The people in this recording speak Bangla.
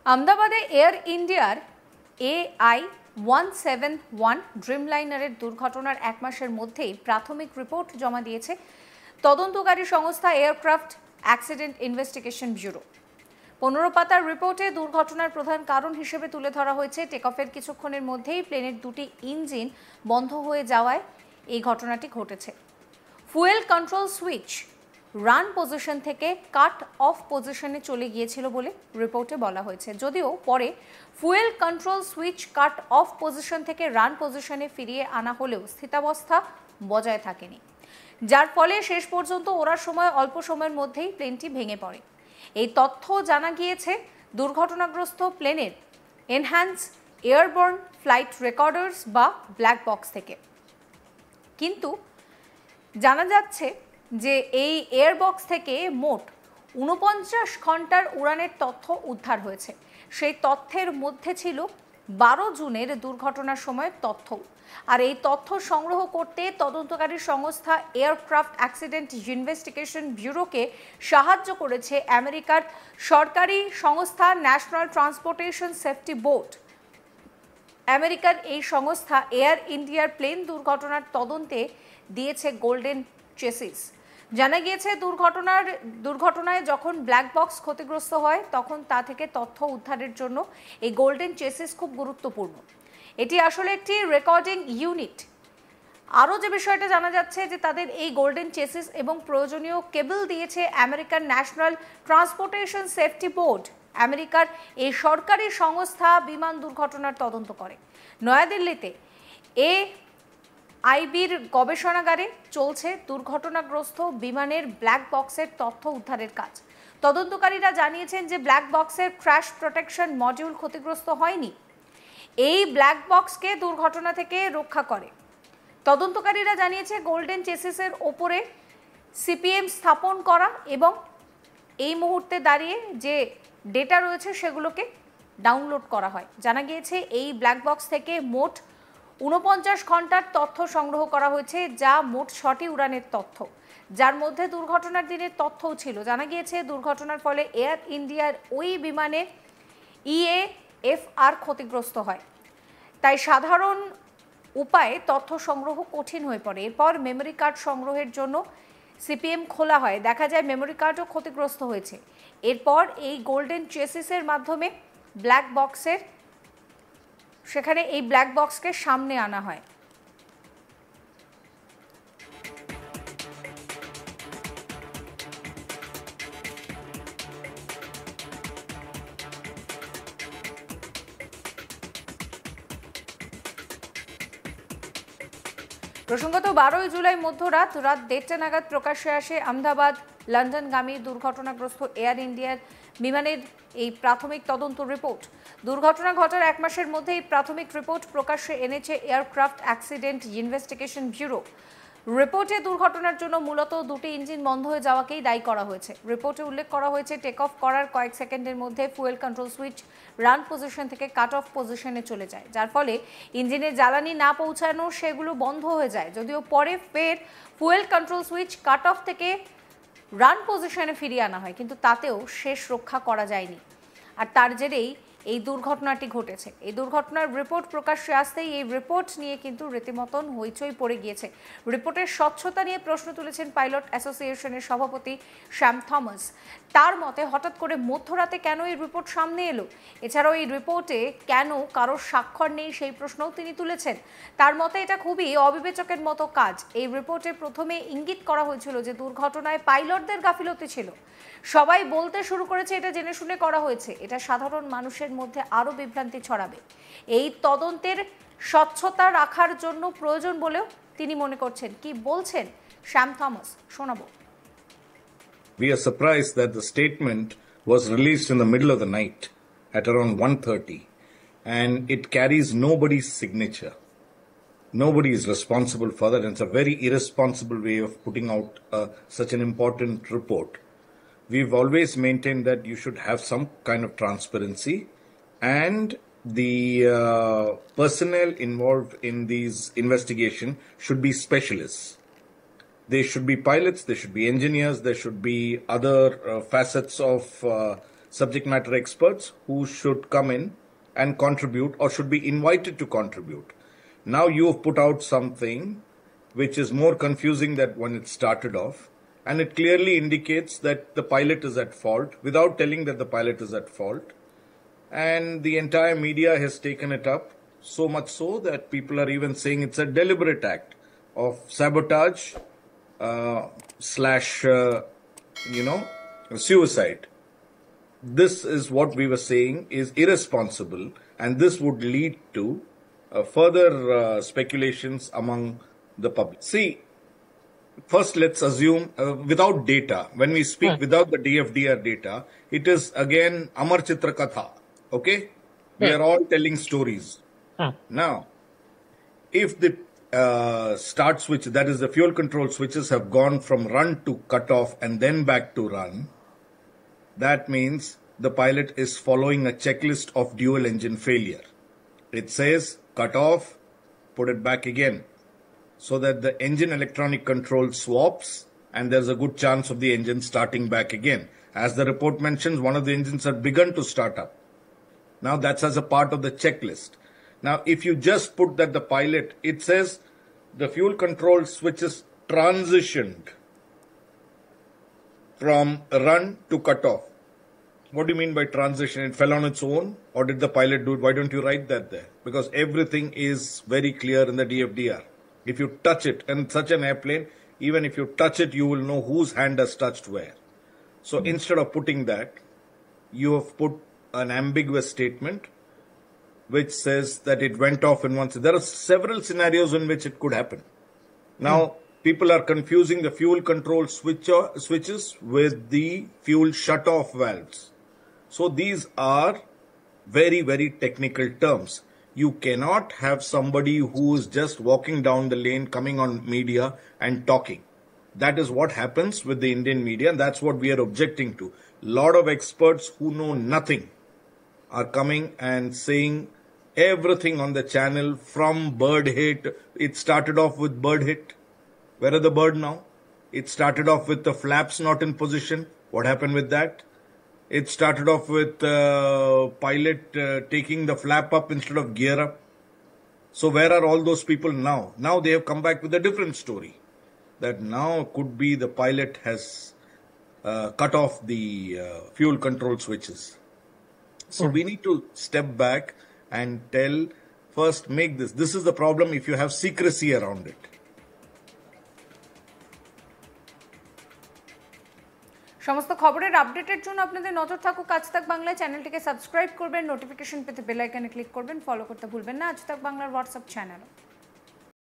আহমেদাবাদে এয়ার ইন্ডিয়ার AI-171 ড্রিমলাইনারের দুর্ঘটনার এক মাসের মধ্যেই প্রাথমিক রিপোর্ট জমা দিয়েছে তদন্তকারী সংস্থা এয়ারক্রাফট অ্যাক্সিডেন্ট ইনভেস্টিগেশন ব্যুরো। 15 পাতার রিপোর্টে দুর্ঘটনার প্রধান কারণ হিসেবে তুলে ধরা হয়েছে টেকঅফের কিছুক্ষণের মধ্যেই প্লেনের দুটি ইঞ্জিন বন্ধ হয়ে যাওয়ায় এই ঘটনাটি ঘটেছে। Fuel control switch run position থেকে কাট অফ পজিশনে চলে গিয়েছিল বলে রিপোর্টে বলা হয়েছে, যদিও পরে fuel control switch cut off position থেকে রান পজিশনে ফিরিয়ে আনা হলেও স্থিতাবস্থা বজায় থাকেনি, যার ফলে শেষ পর্যন্ত ওড়ার সময় অল্প সময়ের মধ্যেই প্লেনটি ভেঙে পড়ে। এই তথ্য জানা গিয়েছে দুর্ঘটনাগ্রস্ত প্লেনের এনহ্যান্স এয়ারবর্ন ফ্লাইট রেকর্ডার্স বা ব্ল্যাক বক্স থেকে। কিন্তু জানা যাচ্ছে যে এই এয়ারবক্স থেকে মোট 49 ঘন্টার উড়ানের তথ্য উদ্ধার হয়েছে। সেই তথ্যের মধ্যে ছিল 12 জুনের দুর্ঘটনার সময়ের তথ্য। আর এই তথ্য সংগ্রহ করতে তদন্তকারী সংস্থা এয়ারক্রাফট অ্যাক্সিডেন্ট ইনভেস্টিগেশন ব্যুরোকে সাহায্য করেছে আমেরিকার সরকারি সংস্থা ন্যাশনাল ট্রান্সপোর্টেশন সেফটি বোর্ড। আমেরিকার এই সংস্থা এয়ার ইন্ডিয়ার প্লেন দুর্ঘটনার তদন্তে দিয়েছে গোল্ডেন চেসিস। জানা গিয়েছে দুর্ঘটনায় যখন ব্ল্যাক বক্স ক্ষতিগ্রস্ত হয় তখন তা থেকে তথ্য উদ্ধারের জন্য এই গোল্ডেন চেসিস খুব গুরুত্বপূর্ণ। এটি আসলে একটি রেকর্ডিং ইউনিট। আরও যে বিষয়টা জানা যাচ্ছে যে তাদের এই গোল্ডেন চেসিস এবং প্রয়োজনীয় কেবল দিয়েছে American national transportation safety board. আমেরিকার এই সরকারি সংস্থা বিমান দুর্ঘটনার তদন্ত করে। নয়াদিল্লিতে আইবির গবেষণাগারে চলছে দুর্ঘটনাগ্রস্ত বিমানের ব্ল্যাক বক্সের তথ্য উদ্ধারের কাজ। তদন্তকারীরা জানিয়েছেন যে ব্ল্যাক বক্সের ক্র্যাশ প্রোটেকশন মডিউল ক্ষতিগ্রস্ত হয়নি। এই ব্ল্যাক বক্সকে দুর্ঘটনা থেকে রক্ষা করে। তদন্তকারীরা জানিয়েছে গোল্ডেন চেসিসের ওপরে সিপিএম স্থাপন করা এবং এই মুহূর্তে দাঁড়িয়ে যে ডেটা রয়েছে সেগুলোকে ডাউনলোড করা হয়। জানা গিয়েছে এই ব্ল্যাক বক্স থেকে মোট 49 ঘন্টার তথ্য সংগ্রহ করা হয়েছে, যা মোট 6টি উড়ানের তথ্য, যার মধ্যে দুর্ঘটনার দিনের তথ্যও ছিল। জানা গিয়েছে দুর্ঘটনার ফলে এয়ার ইন্ডিয়ার ওই বিমানের EAFR ক্ষতিগ্রস্ত হয়, তাই সাধারণ উপায়ে তথ্য সংগ্রহ কঠিন হয়ে পড়ে। এরপর মেমোরি কার্ড সংগ্রহের জন্য সিপিএম খোলা হয়, দেখা যায় মেমোরি কার্ডও ক্ষতিগ্রস্ত হয়েছে। এরপর এই গোল্ডেন চেসিসের মাধ্যমে ব্ল্যাক বক্সের সেখানে এই ব্ল্যাক বক্সকে সামনে আনা হয়। প্রসঙ্গত 12 জুলাই মধ্যরাত 1:30 নাগাদ প্রকাশ্যে আসে আহমেদাবাদ লন্ডনগামী দুর্ঘটনাগ্রস্ত এয়ার ইন্ডিয়ার বিমানের এই প্রাথমিক তদন্ত রিপোর্ট। দুর্ঘটনা ঘটার এক মাসের মধ্যে এই প্রাথমিক রিপোর্ট প্রকাশ্যে এনেছে এয়ারক্রাফট অ্যাক্সিডেন্ট ইনভেস্টিগেশন ব্যুরো। রিপোর্টে দুর্ঘটনার জন্য মূলত দুটি ইঞ্জিন বন্ধ হয়ে যাওয়াকেই দায়ী করা হয়েছে। রিপোর্টে উল্লেখ করা হয়েছে টেক অফ করার কয়েক সেকেন্ডের মধ্যে fuel control switch run position থেকে কাট অফ পজিশনে চলে যায়, যার ফলে ইঞ্জিনে জ্বালানি না পৌঁছানো সেগুলো বন্ধ হয়ে যায়। যদিও পরে ফের fuel control switch cut off থেকে রান পজিশনে ফিরিয়ে আনা হয়, কিন্তু তাতেও শেষ রক্ষা করা যায়নি। আর তার জেরেই এই দুর্ঘটনাটি ঘটেছে। এই দুর্ঘটনার রিপোর্ট প্রকাশ্যে আসতেই এই রিপোর্ট নিয়ে কিন্তু রীতিমতন হইচই পড়ে গিয়েছে। রিপোর্টের স্বচ্ছতা নিয়ে প্রশ্ন তুলেছেন পাইলট অ্যাসোসিয়েশনের সভাপতি শ্যাম থমাস। তার মতে হঠাৎ করে মধ্যরাতে কেন এই রিপোর্ট সামনে এলো, এছাড়াও এই রিপোর্টে কেন কারোর স্বাক্ষর নেই সেই প্রশ্নও তিনি তুলেছেন। তার মতে এটা খুবই অবিবেচকের মতো কাজ। এই রিপোর্টে প্রথমে ইঙ্গিত করা হয়েছিল যে দুর্ঘটনায় পাইলটদের গাফিলতি ছিল। সবাই বলতে শুরু করেছে এটা জেনে শুনে করা হয়েছে। এটা সাধারণ মানুষের মধ্যে আরো বিভ্রান্তি ছড়াবে। এই তদন্তের স্বচ্ছতা রাখার জন্য প্রয়োজন বলেও তিনি মনে করছেন। কি বলছেন শ্যাম থমাস, শোনাবো। We are surprised that the statement was released in the middle of the night at around 1:30 and it carries nobody's signature. Nobody is responsible for that, and it's a very irresponsible way of putting out such an important report. We've always maintained that you should have some kind of transparency, and the personnel involved in these investigation should be specialists. They should be pilots, they should be engineers, there should be other facets of subject matter experts who should come in and contribute or should be invited to contribute. Now you have put out something which is more confusing than when it started off, and it clearly indicates that the pilot is at fault without telling that the pilot is at fault. And the entire media has taken it up, so much so that people are even saying it's a deliberate act of sabotage slash, suicide. This is what we were saying is irresponsible, and this would lead to further speculations among the public. See, first let's assume without data, when we speak without the DFDR data, it is again Amar Chitra Katha. Okay? We are all telling stories. Now, if the start switch, that is the fuel control switches, have gone from run to cut off and then back to run, that means the pilot is following a checklist of dual engine failure. It says cut off, put it back again, so that the engine electronic control swaps and there's a good chance of the engine starting back again. As the report mentions, one of the engines had begun to start up. Now that's as a part of the checklist. Now if you just put that the pilot, it says the fuel control switches transitioned from run to cut off. What do you mean by transition? It fell on its own, or did the pilot do it? Why don't you write that there? Because everything is very clear in the DFDR. If you touch it, and such an airplane, even if you touch it, you will know whose hand has touched where. So instead of putting that, you have put an ambiguous statement which says that it went off in one. There are several scenarios in which it could happen. Now, people are confusing the fuel control switches with the fuel shut-off valves. So these are very, very technical terms. You cannot have somebody who is just walking down the lane, coming on media and talking. That is what happens with the Indian media, and that's what we are objecting to. A lot of experts who know nothing are coming and saying everything on the channel from bird hit. It started off with bird hit. Where are the bird now? It started off with the flaps not in position. What happened with that? It started off with pilot taking the flap up instead of gear up. So where are all those people now? Now they have come back with a different story. That now could be the pilot has cut off the fuel control switches. So we need to step back and tell, first make this. This is the problem if you have secrecy around it. সমস্ত খবরের আপডেটের জন্য আপনাদের নজর থাকুক আজ তাক বাংলা চ্যানেলটিকে সাবস্ক্রাইব করবেন, নোটিফিকেশন পেতে বেল আইকনে ক্লিক করবেন, ফলো করতে ভুলবেন না আজ তাক বাংলার হোয়াটসঅ্যাপ চ্যানেল।